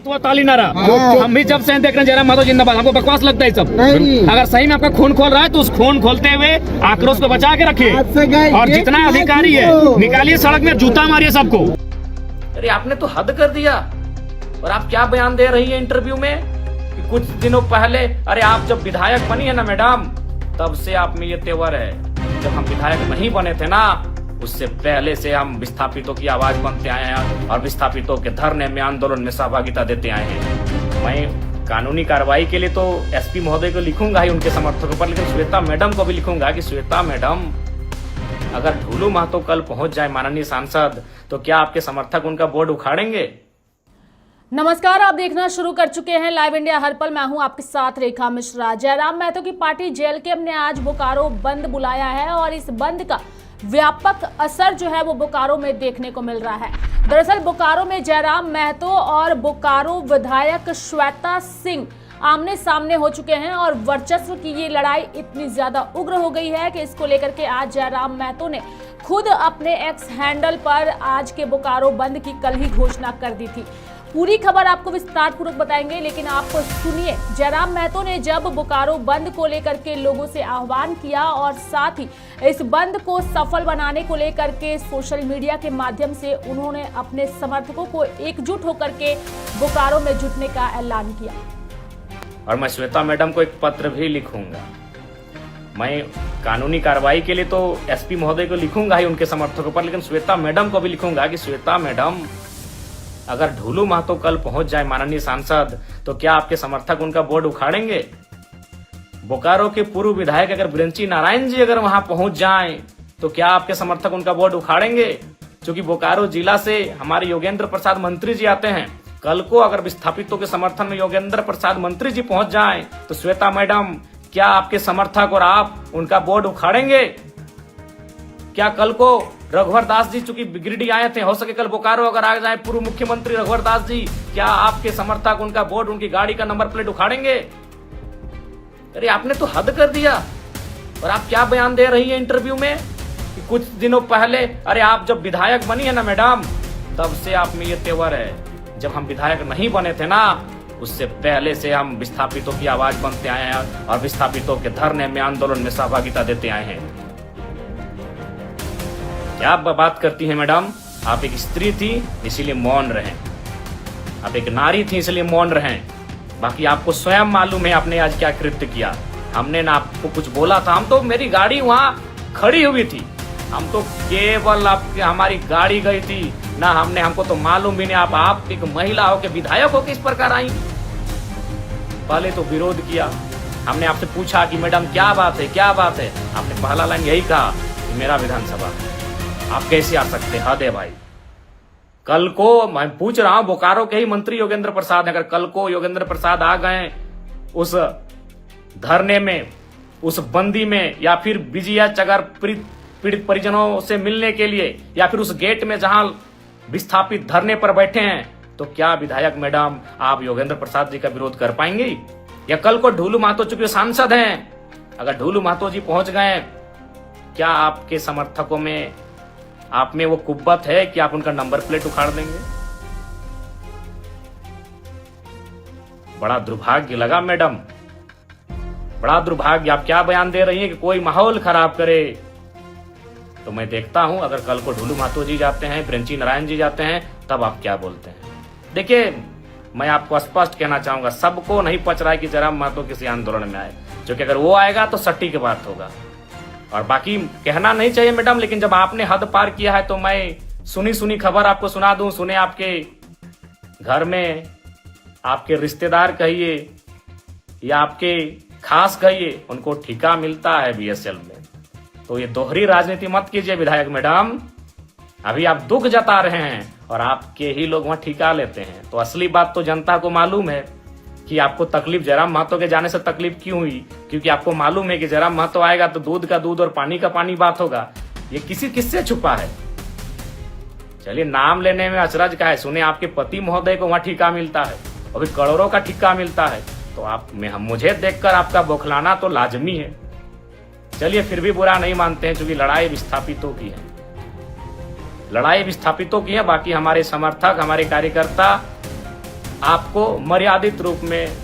तो ताली नारा। हम भी जब से देख रहे हैं जयराम महतो जिंदाबाद। हमको बकवास लगता है सब। अगर सही में आपका खून खोल रहा है तो उस खून खोलते हुए आक्रोश को बचा के रखिए और जितना अधिकारी है निकालिए सड़क में, जूता मारिए सबको। अरे आपने तो हद कर दिया। और आप क्या बयान दे रही है इंटरव्यू में कि कुछ दिनों पहले, अरे आप जब विधायक बनी है ना मैडम, तब से आप में ये तेवर है। जब हम विधायक नहीं बने थे ना, उससे पहले से हम विस्थापितों की आवाज बनते आए हैं और विस्थापितों के धरने में, आंदोलन में सहभागिता देते आए हैं। मैं कानूनी कार्रवाई के लिए तो एसपी महोदय को लिखूंगा ही, उनके समर्थकों पर, लेकिन श्वेता मैडम को भी लिखूंगा कि श्वेता मैडम, अगर ढूलू महतो कल पहुंच जाए माननीय सांसद, तो क्या आपके समर्थक उनका बोर्ड उखाड़ेंगे? नमस्कार, आप देखना शुरू कर चुके हैं लाइव इंडिया हर पल। मैं हूं आपके साथ रेखा मिश्रा। जयराम महतो की पार्टी जेएलके ने आज बोकारो बंद बुलाया है और इस बंद का व्यापक असर जो है वो बोकारो में देखने को मिल रहा है। दरअसल बोकारो में जयराम महतो और बोकारो विधायक श्वेता सिंह आमने सामने हो चुके हैं और वर्चस्व की ये लड़ाई इतनी ज्यादा उग्र हो गई है कि इसको लेकर के आज जयराम महतो ने खुद अपने एक्स हैंडल पर आज के बोकारो बंद की कल ही घोषणा कर दी थी। पूरी खबर आपको विस्तार पूर्वक बताएंगे, लेकिन आप सुनिए जयराम महतो ने जब बोकारो बंद को लेकर के लोगों से आह्वान किया और साथ ही इस बंद को सफल बनाने को लेकर के सोशल मीडिया के माध्यम से उन्होंने अपने समर्थकों को एकजुट होकर के बोकारो में जुटने का ऐलान किया। और मैं श्वेता मैडम को एक पत्र भी लिखूंगा। मैं कानूनी कार्रवाई के लिए तो एसपी महोदय को लिखूंगा ही, उनके समर्थकों पर, लेकिन श्वेता मैडम को भी लिखूंगा कि श्वेता मैडम, अगर ढूलू महतो कल पहुंच जाए माननीय सांसद, तो क्या आपके समर्थक उनका बोर्ड उखाड़ेंगे? बोकारो के पूर्व विधायक अगर ब्रंची नारायण जी अगर वहां पहुंच जाएं, तो क्या आपके समर्थक उनका बोर्ड उखाड़ेंगे? क्योंकि बोकारो जिला से हमारे योगेंद्र प्रसाद मंत्री जी आते हैं। कल को अगर विस्थापितों के समर्थन में योगेंद्र प्रसाद मंत्री जी पहुंच जाएं, तो श्वेता मैडम, क्या आपके समर्थक और आप उनका बोर्ड उखाड़ेंगे? क्या कल को रघुवर दास जी चूंकि गिरिडीह आए थे, हो सके कल बोकारो अगर आ जाए पूर्व मुख्यमंत्री रघुवर दास जी, क्या आपके समर्थक उनका बोर्ड, उनकी गाड़ी का नंबर प्लेट उखाड़ेंगे? अरे आपने तो हद कर दिया। और आप क्या बयान दे रही है इंटरव्यू में कि कुछ दिनों पहले, अरे आप जब विधायक बनी है ना मैडम, तब से आप में ये तेवर है। जब हम विधायक नहीं बने थे ना, उससे पहले से हम विस्थापितों की आवाज बनते आए हैं और विस्थापितों के धरने में, आंदोलन में सहभागिता देते आए हैं। क्या बात करती हैं मैडम? आप एक स्त्री थी इसीलिए मौन रहे, आप एक नारी थी इसलिए मौन रहे। बाकी आपको स्वयं मालूम है आपने आज क्या कृत्य किया। हमने ना आपको कुछ बोला था, हम तो, मेरी गाड़ी वहां खड़ी हुई थी, हम तो केवल आपकी, हमारी गाड़ी गई थी ना, हमको तो मालूम भी नहीं आप एक महिला हो के विधायक हो के इस प्रकार आई। पहले तो विरोध किया, हमने आपसे पूछा कि मैडम क्या बात है, क्या बात है? आपने पहला लाइन यही कहा कि मेरा विधानसभा, आप कैसे आ सकते? हद है भाई। कल को मैं पूछ रहा हूं, बोकारो के ही मंत्री योगेंद्र प्रसाद, अगर कल को योगेंद्र प्रसाद आ गए उस धरने में, उस बंदी में, या फिर विजया चगर पीड़ित परिजनों से मिलने के लिए, या फिर उस गेट में जहां विस्थापित धरने पर बैठे हैं, तो क्या विधायक मैडम आप योगेंद्र प्रसाद जी का विरोध कर पाएंगी? या कल को ढूलू महतो चूंकि सांसद हैं, अगर ढूलू महतो जी पहुंच गए, क्या आपके समर्थकों में, आप में वो कुव्वत है कि आप उनका नंबर प्लेट उखाड़ देंगे? बड़ा दुर्भाग्य लगा मैडम, बड़ा दुर्भाग्य। आप क्या बयान दे रही हैं कि कोई माहौल खराब करे? तो मैं देखता हूं अगर कल को ढूलू महतो जी जाते हैं, ब्रंची नारायण जी जाते हैं, तब आप क्या बोलते हैं। देखिए, मैं आपको स्पष्ट कहना चाहूंगा, सबको नहीं पच रहा है कि जयराम महतो किसी आंदोलन में आए, जो कि अगर वो आएगा तो सट्टी की बात होगा। और बाकी कहना नहीं चाहिए मैडम, लेकिन जब आपने हद पार किया है तो मैं सुनी खबर आपको सुना दूं। सुने आपके घर में आपके रिश्तेदार कहिए या आपके खास कहिए, उनको ठेका मिलता है बीएसएल में। तो ये दोहरी राजनीति मत कीजिए विधायक मैडम। अभी आप दुख जता रहे हैं और आपके ही लोग वहां ठेका लेते हैं। तो असली बात तो जनता को मालूम है कि आपको तकलीफ जयराम महतो के जाने से तकलीफ क्यों हुई, क्योंकि आपको मालूम है कि जयराम महतो आएगा तो दूध का दूध और पानी का पानी बात होगा। ये किससे छुपा है? चलिए, नाम लेने में अचरज का है। सुने आपके पति महोदय को वहां ठेका मिलता है, अभी करोड़ों का ठेका मिलता है, तो आप में मुझे देखकर आपका बौखलाना तो लाजमी है। चलिए, फिर भी बुरा नहीं मानते हैं, क्योंकि लड़ाई विस्थापितों की है, लड़ाई विस्थापितों की है। बाकी हमारे समर्थक, हमारे कार्यकर्ता आपको मर्यादित रूप में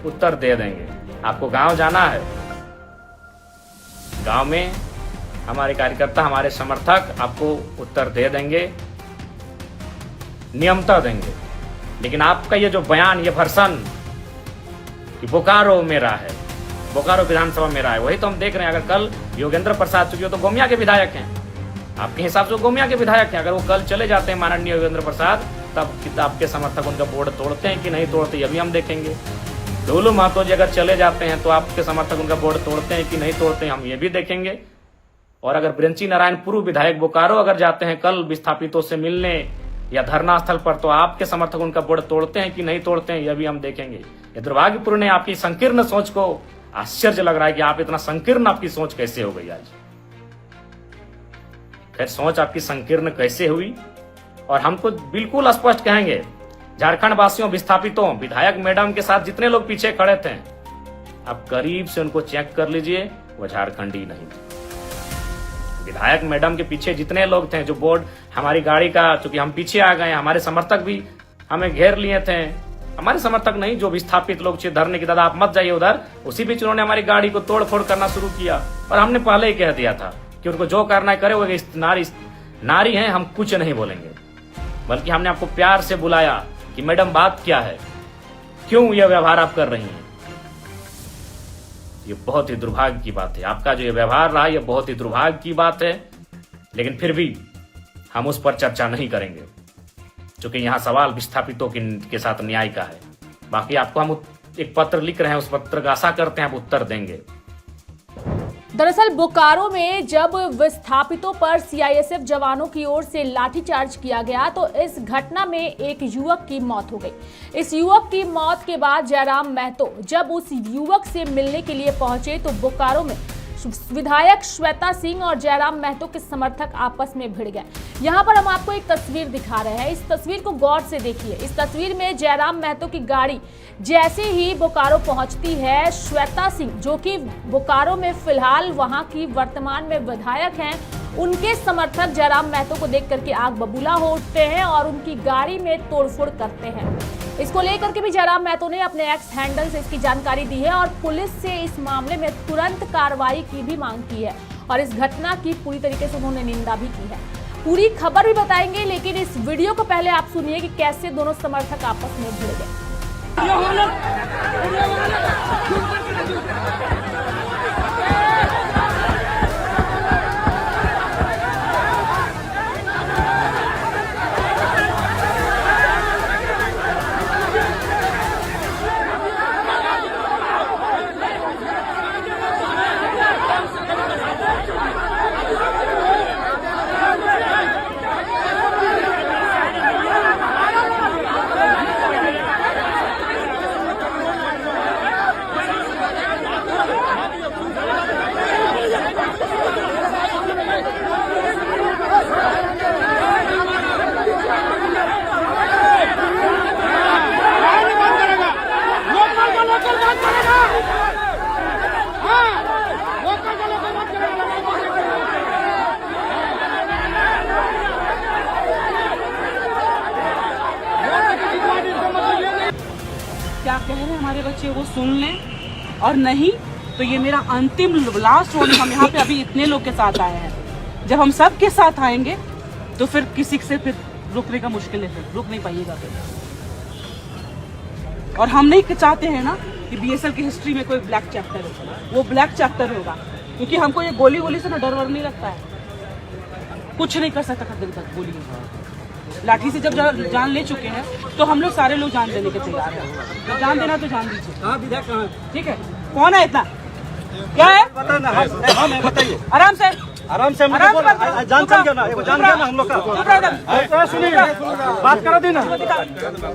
उत्तर दे देंगे। आपको गांव जाना है, गांव में हमारे कार्यकर्ता, हमारे समर्थक आपको उत्तर दे देंगे, नियमता देंगे। लेकिन आपका ये जो बयान, ये भर्सन कि बोकारो मेरा है, बोकारो विधानसभा मेरा है, वही तो हम देख रहे हैं। अगर कल योगेंद्र प्रसाद, चूंकि तो गोमिया के विधायक हैं, आपके हिसाब से वो गोमिया के विधायक हैं, अगर वो कल चले जाते हैं माननीय योगेंद्र प्रसाद, तब आपके समर्थक उनका बोर्ड तोड़ते हैं कि नहीं तोड़ते, ये भी हम देखेंगे। ढोलू महतो जी अगर चले जाते हैं तो आपके समर्थक उनका बोर्ड तोड़ते हैं कि नहीं तोड़ते हैं, हम ये भी देखेंगे। और अगर ब्रंची नारायण पूर्व विधायक बोकारो अगर जाते हैं कल विस्थापितों से मिलने या धरना स्थल पर, तो आपके समर्थक उनका बोर्ड तोड़ते हैं कि नहीं तोड़ते हैं, यह भी हम देखेंगे। ये दुर्भाग्यपूर्ण है, आपकी संकीर्ण सोच को आश्चर्य लग रहा है कि आप इतना संकीर्ण, आपकी सोच कैसे हो गई आज। खैर, सोच आपकी संकीर्ण कैसे हुई, और हम तो बिल्कुल स्पष्ट कहेंगे, झारखंड वासियों, विस्थापितों, विधायक मैडम के साथ जितने लोग पीछे खड़े थे, आप करीब से उनको चेक कर लीजिए, वो झारखंडी नहीं थे। विधायक मैडम के पीछे जितने लोग थे, जो बोर्ड हमारी गाड़ी का, चूंकि हम पीछे आ गए, हमारे समर्थक भी हमें घेर लिए थे, हमारे समर्थक नहीं, जो विस्थापित लोग थे धरने की, दादा आप मत जाइए उधर, उसी बीच उन्होंने हमारी गाड़ी को तोड़ फोड़ करना शुरू किया। और हमने पहले ही कह दिया था कि उनको जो करना है करे, वो नारी हैं, हम कुछ नहीं बोलेंगे। बल्कि हमने आपको प्यार से बुलाया कि मैडम बात क्या है, क्यों यह व्यवहार आप कर रही हैं। ये बहुत ही दुर्भाग्य की बात है, आपका जो ये व्यवहार रहा, ये बहुत ही दुर्भाग्य की बात है। लेकिन फिर भी हम उस पर चर्चा नहीं करेंगे, क्योंकि यहाँ सवाल विस्थापितों के साथ न्याय का है। बाकी आपको हम एक पत्र लिख रहे हैं, उस पत्र का आशा करते हैं आप उत्तर देंगे। दरअसल बोकारो में जब विस्थापितों पर सीआईएसएफ जवानों की ओर से लाठीचार्ज किया गया, तो इस घटना में एक युवक की मौत हो गई। इस युवक की मौत के बाद जयराम महतो जब उस युवक से मिलने के लिए पहुंचे, तो बोकारो में विधायक श्वेता सिंह और जयराम महतो के समर्थक आपस में भिड़ गए। यहाँ पर हम आपको एक तस्वीर दिखा रहे हैं, इस तस्वीर को गौर से देखिए। इस तस्वीर में जयराम महतो की गाड़ी जैसे ही बोकारो पहुंचती है, श्वेता सिंह, जो कि बोकारो में फिलहाल वहां की वर्तमान में विधायक हैं, उनके समर्थक जयराम महतो को देख करके आग बबूला हो उठते हैं और उनकी गाड़ी में तोड़फोड़ करते हैं। इसको लेकर के भी जयराम महतो ने अपने एक्स हैंडल से इसकी जानकारी दी है और पुलिस से इस मामले में तुरंत कार्रवाई की भी मांग की है और इस घटना की पूरी तरीके से उन्होंने निंदा भी की है। पूरी खबर भी बताएंगे, लेकिन इस वीडियो को पहले आप सुनिए कि कैसे दोनों समर्थक आपस में भिड़ गए। क्या कह रहे हैं हमारे बच्चे वो सुन लें, और नहीं तो ये मेरा अंतिम लास्ट रोड। हम यहाँ पे अभी इतने लोग के साथ आए हैं, जब हम सब के साथ आएंगे तो फिर किसी से फिर रुकने का मुश्किल है, फिर रुक नहीं पाइएगा फिर। और हम नहीं चाहते हैं ना कि बीएसएल की हिस्ट्री में कोई ब्लैक चैप्टर हो, वो ब्लैक चैप्टर होगा, क्योंकि हमको ये गोली से ना डर वर नहीं लगता है, कुछ नहीं कर सकता दिन तक गोली लाठी से जब जान ले चुके हैं तो हम लोग सारे लोग जान देने के तैयार हैं। जान देना तो जान दीजिए, ठीक है। कौन है इतना, क्या है बताइए, आराम से जान चल गया ना, जान गया ना हम लोग का। सुनिए बात करा देना,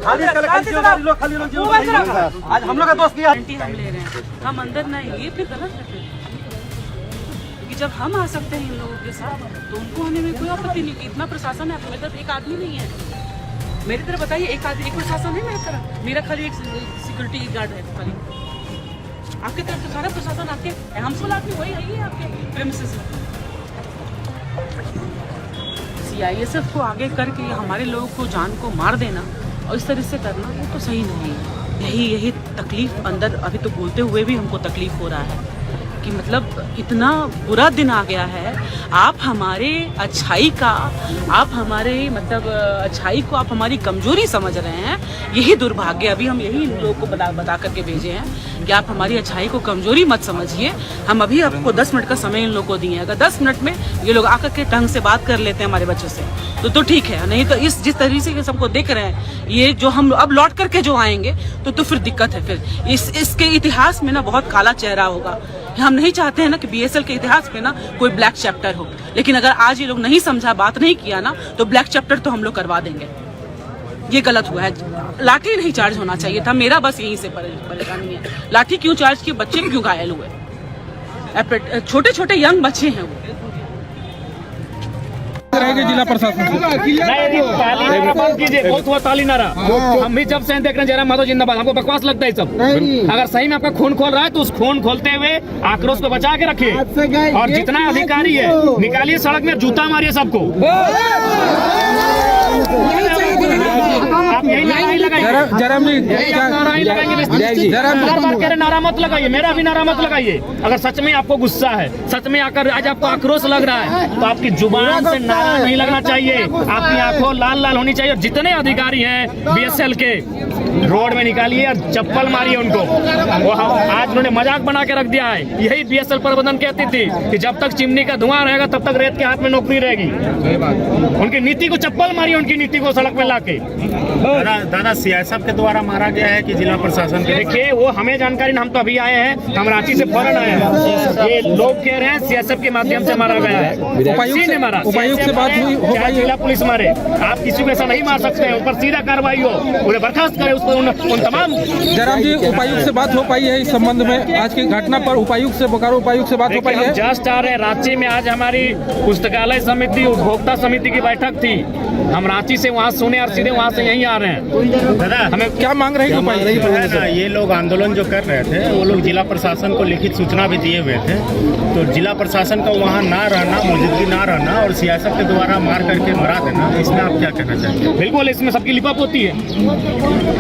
खाली आज हम लोग का दोस्त किया, हम ले रहे हैं, हम अंदर नहीं, ये फिर गलत है। जब हम आ सकते हैं इन लोगों के साथ तो उनको आने में कोई आपत्ति नहीं। इतना प्रशासन है, मेरे तरफ एक आदमी नहीं है। मेरी तरफ बताइए, एक प्रशासन है मेरी तरफ, मेरा खाली एक सिक्योरिटी गार्ड है खाली। आपकी तरफ तो सारा प्रशासन आपके हमसुल आदमी वही है आपके प्रेमिसेस। सीआईएसएफ को आगे करके हमारे लोगों को जान को मार देना, और इस तरह से करना वो तो सही नहीं है। यही तकलीफ अंदर अभी तो बोलते हुए भी हमको तकलीफ हो रहा है कि मतलब इतना बुरा दिन आ गया है। आप हमारे अच्छाई का, आप हमारे मतलब अच्छाई को आप हमारी कमजोरी समझ रहे हैं। यही दुर्भाग्य अभी हम यही इन लोगों को बता करके भेजे हैं कि आप हमारी अच्छाई को कमजोरी मत समझिए। हम अभी आपको 10 मिनट का समय इन लोगों को दिए हैं। अगर 10 मिनट में ये लोग आकर के ढंग से बात कर लेते हैं हमारे बच्चों से तो ठीक है, नहीं तो इस जिस तरीके से सबको देख रहे हैं, ये जो हम अब लौट करके जो आएंगे तो फिर दिक्कत है। फिर इसके इतिहास में ना बहुत काला चेहरा होगा। हम नहीं चाहते हैं ना कि बीएसएल के इतिहास में ना कोई ब्लैक चैप्टर हो, लेकिन अगर आज ये लोग नहीं समझा, बात नहीं किया ना, तो ब्लैक चैप्टर तो हम लोग करवा देंगे। ये गलत हुआ है। लाठी नहीं चार्ज होना चाहिए था, मेरा बस यहीं से परेशानी है। लाठी क्यों चार्ज किए, बच्चे क्यों घायल हुए, छोटे छोटे यंग बच्चे हैं वो। रहेगी जिला प्रशासन कीजिए, बहुत हुआ ताली नारा। हम भी जब से देख रहे हैं जयराम महतो जिंदाबाद। हमको बकवास लगता है सब। अगर सही में आपका खून खोल रहा है तो उस खून खोलते हुए आक्रोश को बचा के रखिए, और जितना अधिकारी है निकालिए सड़क में, जूता मारिए सबको। आप यही लगाइए, नारा मत लगाइए, मेरा भी नारा मत लगाइए। अगर सच में आपको गुस्सा है, सच में आकर आज आपको आक्रोश लग रहा है, तो आपकी जुबान से नारा नहीं लगना चाहिए, आपकी आंखों लाल लाल होनी चाहिए। और जितने अधिकारी हैं बीएसएल के, रोड में निकालिए और चप्पल मारिए उनको। वो आज उन्होंने मजाक बना के रख दिया है। यही बीएसएल प्रबंधन कहती थी कि जब तक चिमनी का धुआं रहेगा तब तक रेत के हाथ में नौकरी रहेगी। उनकी नीति को चप्पल मारिए, उनकी नीति को सड़क में लाके। दादा सीआईएसएफ के द्वारा मारा गया है कि जिला प्रशासन के? देखिए वो हमें जानकारी, हम तो अभी आए हैं, हम रांची से फौरन आए हैं। ये लोग कह रहे हैं सीआईएसएफ के माध्यम से मारा गया है। उपायुक्त से बात हुई हो पाई? जिला पुलिस मारे, आप किसी को ऐसा नहीं मार सकते हैं। ऊपर सीधा कार्रवाई हो, उन्हें बर्खास्त करें उन तमाम। जयराम जी, उपायुक्त से बात हो पाई है इस संबंध में? आज की घटना पर उपायुक्त से, बोकारो उपायुक्त से बात हो पाई है? जस्ट आ रहे हैं रांची में। आज हमारी पुस्तकालय समिति, उपभोक्ता समिति की बैठक थी। हम रांची से वहाँ सुने और सीधे वहाँ से यहीं आ रहे हैं। दादा हमें क्या मांग रही है? ये लोग आंदोलन जो कर रहे थे, वो लोग जिला प्रशासन को लिखित सूचना भी दिए हुए थे। तो जिला प्रशासन का वहाँ ना रहना, मौजूदगी ना रहना और सीआईएसएफ के द्वारा मार करके मरा देना, इसमें आप क्या कहना चाहेंगे? बिल्कुल, इसमें सबकी लिपाप होती है।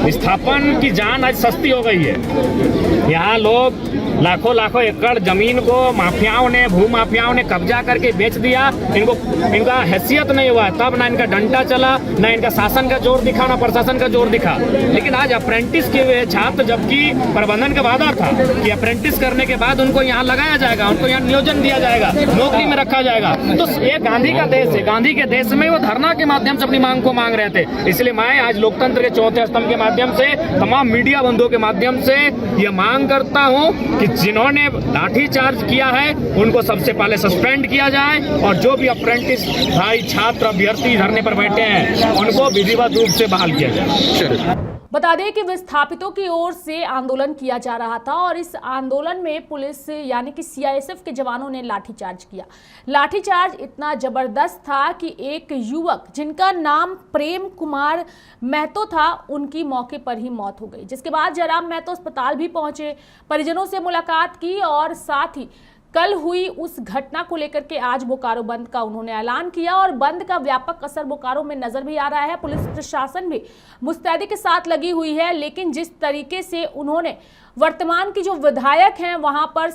विस्थापन की जान आज सस्ती हो गई है। यहाँ लोग लाखों लाखों एकड़ जमीन को माफियाओं ने, भू माफियाओं ने कब्जा करके बेच दिया। इनका हैसियत नहीं हुआ, तब ना इनका डंडा चला, ना इनका शासन का जोर दिखा, ना प्रशासन का जोर दिखा। लेकिन आज अप्रेंटिस के हुए छात्र, जबकि प्रबंधन का वादा था कि अप्रेंटिस करने के बाद उनको यहाँ लगाया जाएगा, उनको यहाँ नियोजन दिया जाएगा, नौकरी में रखा जाएगा। तो ये गांधी का देश है, गांधी के देश में वो धरना के माध्यम से अपनी मांग को मांग रहे थे। इसलिए मैं आज लोकतंत्र के चौथे स्तंभ के माध्यम से, तमाम मीडिया बंधुओं के माध्यम से ये मांग करता हूँ कि जिन्होंने लाठीचार्ज किया है उनको सबसे पहले सस्पेंड किया जाए, और जो भी अप्रेंटिस भाई, छात्र, अभ्यर्थी धरने पर बैठे हैं उनको विधिवत रूप से बहाल किया जाए। बता दें कि विस्थापितों की ओर से आंदोलन किया जा रहा था, और इस आंदोलन में पुलिस यानी कि सीआईएसएफ के जवानों ने लाठीचार्ज किया। लाठीचार्ज इतना जबरदस्त था कि एक युवक जिनका नाम प्रेम कुमार महतो था, उनकी मौके पर ही मौत हो गई। जिसके बाद जयराम महतो अस्पताल भी पहुंचे, परिजनों से मुलाकात की, और साथ ही कल हुई उस घटना को लेकर के आज बोकारो बंद का उन्होंने ऐलान किया, और बंद का व्यापक असर बोकारो में नजर भी आ रहा है। पुलिस प्रशासन भी मुस्तैदी के साथ लगी हुई है, लेकिन जिस तरीके से उन्होंने वर्तमान की जो विधायक हैं वहां पर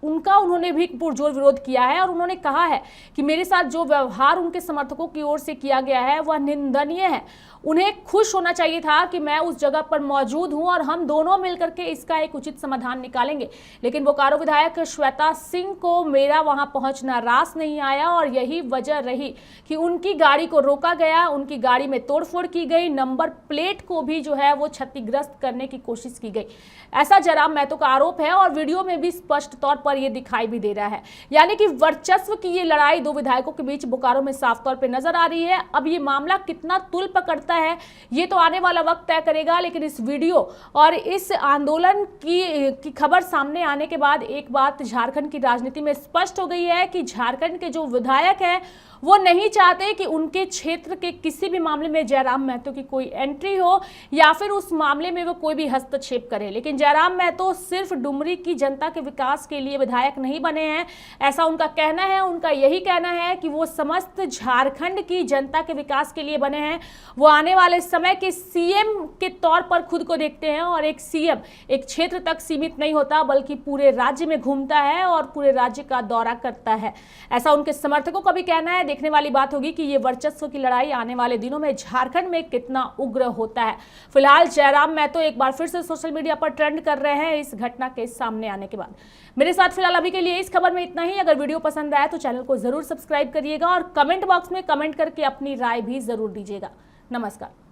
उन्होंने भी पुरजोर विरोध किया है, और उन्होंने कहा है कि मेरे साथ जो व्यवहार उनके समर्थकों की ओर से किया गया है वह निंदनीय है। उन्हें खुश होना चाहिए था कि मैं उस जगह पर मौजूद हूं और हम दोनों मिलकर के इसका एक उचित समाधान निकालेंगे। लेकिन बोकारो विधायक श्वेता सिंह को मेरा वहां पहुंचना रास नहीं आया, और यही वजह रही कि उनकी गाड़ी को रोका गया, उनकी गाड़ी में तोड़फोड़ की गई, नंबर प्लेट को भी जो है वो क्षतिग्रस्त करने की कोशिश की गई। ऐसा जयराम महतो का आरोप है, और वीडियो में भी स्पष्ट तौर पर यह दिखाई भी दे रहा है। यानी कि वर्चस्व की ये लड़ाई दो विधायकों के बीच बोकारो में साफ तौर पर नजर आ रही है। अब ये मामला कितना तुल पकड़ता है ये तो आने वाला वक्त तय करेगा, लेकिन इस वीडियो और इस आंदोलन की खबर सामने आने के बाद एक बात झारखंड की राजनीति में स्पष्ट हो गई है कि झारखंड के जो विधायक हैं वो नहीं चाहते कि उनके क्षेत्र के किसी भी मामले में जयराम महतो की कोई एंट्री हो या फिर उस मामले में वो कोई भी हस्तक्षेप करे। लेकिन जयराम महतो सिर्फ डुमरी की जनता के विकास के लिए विधायक नहीं बने हैं, ऐसा उनका कहना है। उनका यही कहना है कि वो समस्त झारखंड की जनता के विकास के लिए बने हैं। वो आने वाले समय के सीएम के तौर पर खुद को देखते हैं और एक सीएम एक क्षेत्र तक सीमित नहीं होता बल्कि पूरे राज्य में घूमता है और पूरे राज्य का दौरा करता है, ऐसा उनके समर्थकों का भी कहना है। देखने वाली बात होगी कि ये वर्चस्व की लड़ाई आने वाले दिनों में झारखंड में कितना उग्र होता है। फिलहाल जयराम महतो एक बार फिर से सोशल मीडिया पर ट्रेंड कर रहे हैं इस घटना के सामने आने के बाद। मेरे साथ फिलहाल अभी के लिए इस खबर में इतना ही। अगर वीडियो पसंद आया तो चैनल को जरूर सब्सक्राइब करिएगा और कमेंट बॉक्स में कमेंट करके अपनी राय भी जरूर दीजिएगा। नमस्कार।